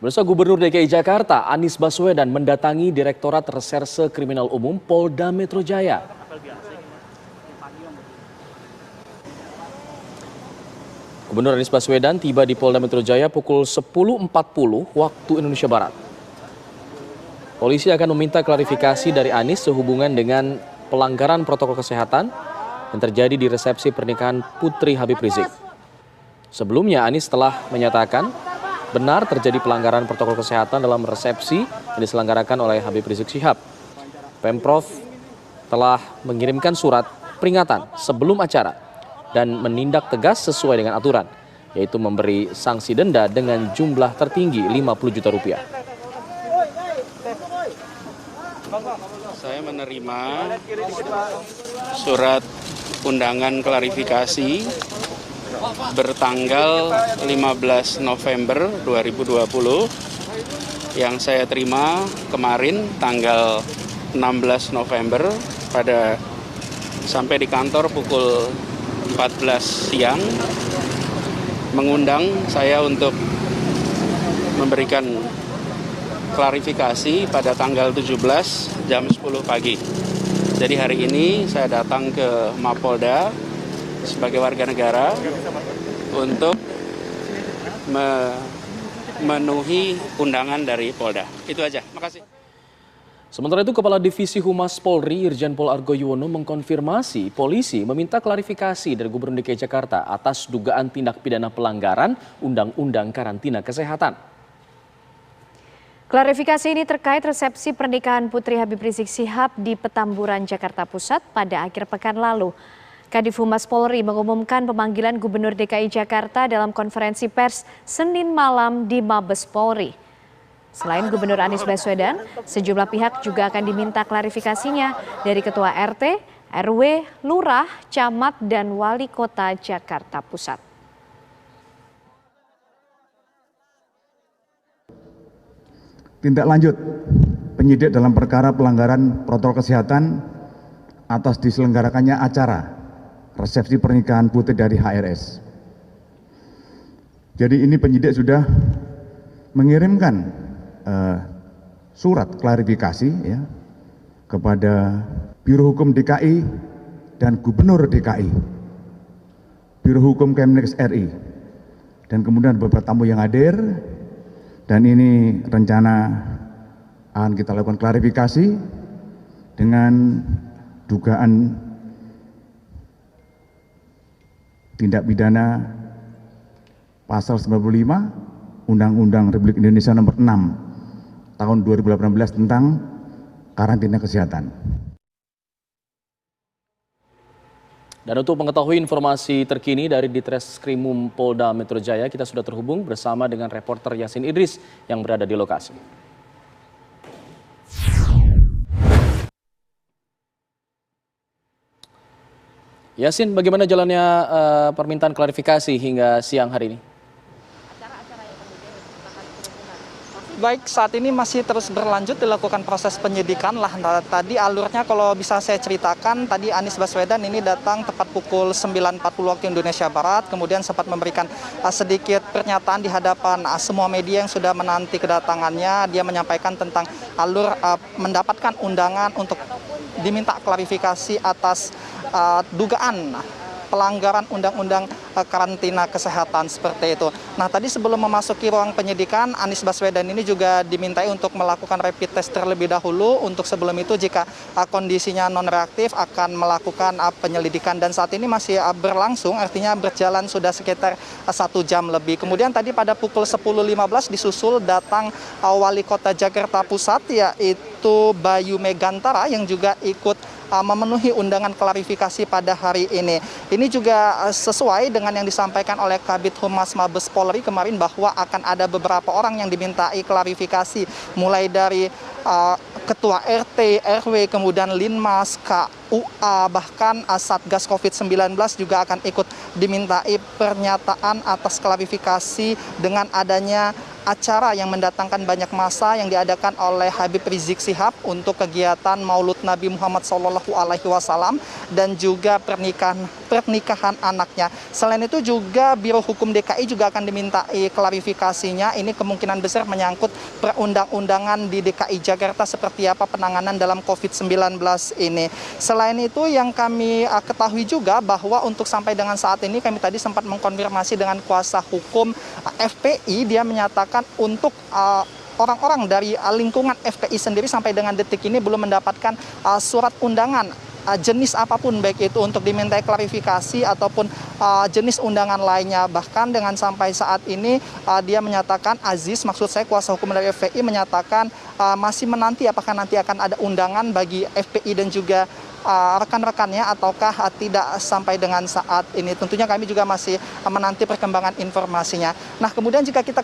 Pemirsa, Gubernur DKI Jakarta Anies Baswedan mendatangi Direktorat Reserse Kriminal Umum Polda Metro Jaya. Gubernur Anies Baswedan tiba di Polda Metro Jaya pukul 10.40 waktu Indonesia Barat. Polisi akan meminta klarifikasi dari Anies sehubungan dengan pelanggaran protokol kesehatan yang terjadi di resepsi pernikahan Putri Habib Rizik. Sebelumnya Anies telah menyatakan benar terjadi pelanggaran protokol kesehatan dalam resepsi yang diselenggarakan oleh Habib Rizik Syihab. Pemprov telah mengirimkan surat peringatan sebelum acara dan menindak tegas sesuai dengan aturan, yaitu memberi sanksi denda dengan jumlah tertinggi 50 juta rupiah. Saya menerima surat undangan klarifikasi bertanggal 15 November 2020 yang saya terima kemarin tanggal 16 November sampai di kantor pukul 14 siang, mengundang saya untuk memberikan klarifikasi pada tanggal 17 jam 10 pagi. Jadi hari ini saya datang ke Mapolda sebagai warga negara untuk memenuhi undangan dari Polda. Itu aja, makasih. Sementara itu, Kepala Divisi Humas Polri Irjen Pol Argo Yuwono mengkonfirmasi polisi meminta klarifikasi dari Gubernur DKI Jakarta atas dugaan tindak pidana pelanggaran Undang-Undang Karantina Kesehatan. Klarifikasi ini terkait resepsi pernikahan Putri Habib Rizik Syihab di Petamburan, Jakarta Pusat pada akhir pekan lalu. Kadif Humas Polri mengumumkan pemanggilan Gubernur DKI Jakarta dalam konferensi pers Senin malam di Mabes Polri. Selain Gubernur Anies Baswedan, sejumlah pihak juga akan diminta klarifikasinya dari Ketua RT, RW, Lurah, Camat, dan Wali Kota Jakarta Pusat. Tindak lanjut penyidik dalam perkara pelanggaran protokol kesehatan atas diselenggarakannya acara resepsi pernikahan putri dari HRS. Jadi ini penyidik sudah mengirimkan surat klarifikasi ya, kepada Biro Hukum DKI dan Gubernur DKI, Biro Hukum Kemenkes RI, dan kemudian beberapa tamu yang hadir. Dan ini rencana akan kita lakukan klarifikasi dengan dugaan tindak pidana pasal 95 Undang-Undang Republik Indonesia nomor 6 tahun 2018 tentang karantina kesehatan. Dan untuk mengetahui informasi terkini dari Ditreskrimum Polda Metro Jaya, kita sudah terhubung bersama dengan reporter Yasin Idris yang berada di lokasi. Yasin, bagaimana jalannya permintaan klarifikasi hingga siang hari ini? Baik, saat ini masih terus berlanjut dilakukan proses penyidikan lah. Nah, tadi alurnya kalau bisa saya ceritakan, tadi Anies Baswedan ini datang tepat pukul 9.40 waktu Indonesia Barat, kemudian sempat memberikan sedikit pernyataan di hadapan semua media yang sudah menanti kedatangannya. Dia menyampaikan tentang alur mendapatkan undangan untuk diminta klarifikasi atas dugaan pelanggaran Undang-Undang Karantina Kesehatan seperti itu. Nah, tadi sebelum memasuki ruang penyidikan, Anies Baswedan ini juga dimintai untuk melakukan rapid test terlebih dahulu. Untuk sebelum itu, jika kondisinya non-reaktif, akan melakukan penyelidikan. Dan saat ini masih berlangsung, artinya berjalan sudah sekitar 1 jam lebih. Kemudian tadi pada pukul 10.15 disusul datang Wali Kota Jakarta Pusat, yaitu Bayu Megantara, yang juga ikut memenuhi undangan klarifikasi pada hari ini. Ini juga sesuai dengan yang disampaikan oleh Kabid Humas Mabes Polri kemarin, bahwa akan ada beberapa orang yang dimintai klarifikasi, mulai dari Ketua RT, RW, kemudian Linmas, KUA, bahkan Satgas COVID-19 juga akan ikut dimintai pernyataan atas klarifikasi dengan adanya acara yang mendatangkan banyak massa yang diadakan oleh Habib Rizik Syihab untuk kegiatan Maulud Nabi Muhammad SAW dan juga pernikahan anaknya. Selain itu juga Biro Hukum DKI juga akan dimintai klarifikasinya. Ini kemungkinan besar menyangkut perundang-undangan di DKI Jakarta seperti apa penanganan dalam COVID-19 ini. Selain itu yang kami ketahui juga bahwa untuk sampai dengan saat ini kami tadi sempat mengkonfirmasi dengan kuasa hukum FPI, dia menyatakan untuk orang-orang dari lingkungan FPI sendiri sampai dengan detik ini belum mendapatkan surat undangan jenis apapun, baik itu untuk dimintai klarifikasi ataupun jenis undangan lainnya. Bahkan dengan sampai saat ini dia menyatakan, Aziz, maksud saya kuasa hukum dari FPI menyatakan masih menanti apakah nanti akan ada undangan bagi FPI dan juga rekan-rekannya ataukah tidak sampai dengan saat ini. Tentunya kami juga masih menanti perkembangan informasinya. Nah, kemudian jika kita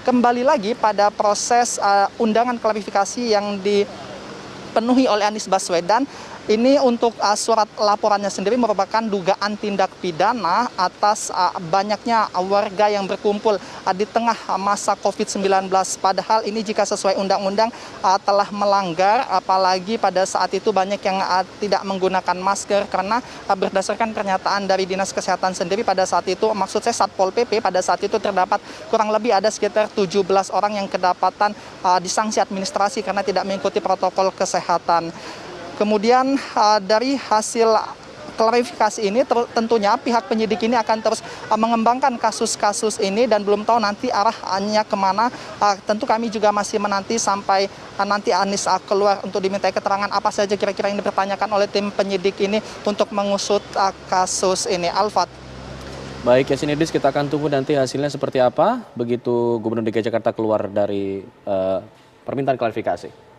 kembali lagi pada proses undangan klarifikasi yang dipenuhi oleh Anies Baswedan, ini untuk surat laporannya sendiri merupakan dugaan tindak pidana atas banyaknya warga yang berkumpul di tengah masa COVID-19. Padahal ini jika sesuai undang-undang telah melanggar, apalagi pada saat itu banyak yang tidak menggunakan masker karena berdasarkan pernyataan dari Dinas Kesehatan sendiri pada saat itu, maksud saya Satpol PP, pada saat itu terdapat kurang lebih ada sekitar 17 orang yang kedapatan disanksi administrasi karena tidak mengikuti protokol kesehatan. Kemudian dari hasil klarifikasi ini tentunya pihak penyidik ini akan terus mengembangkan kasus-kasus ini dan belum tahu nanti arahnya kemana. Tentu kami juga masih menanti sampai nanti Anies keluar untuk dimintai keterangan apa saja kira-kira yang dipertanyakan oleh tim penyidik ini untuk mengusut kasus ini. Alfat. Baik, Yasin Idris, kita akan tunggu nanti hasilnya seperti apa begitu Gubernur DKI Jakarta keluar dari permintaan klarifikasi.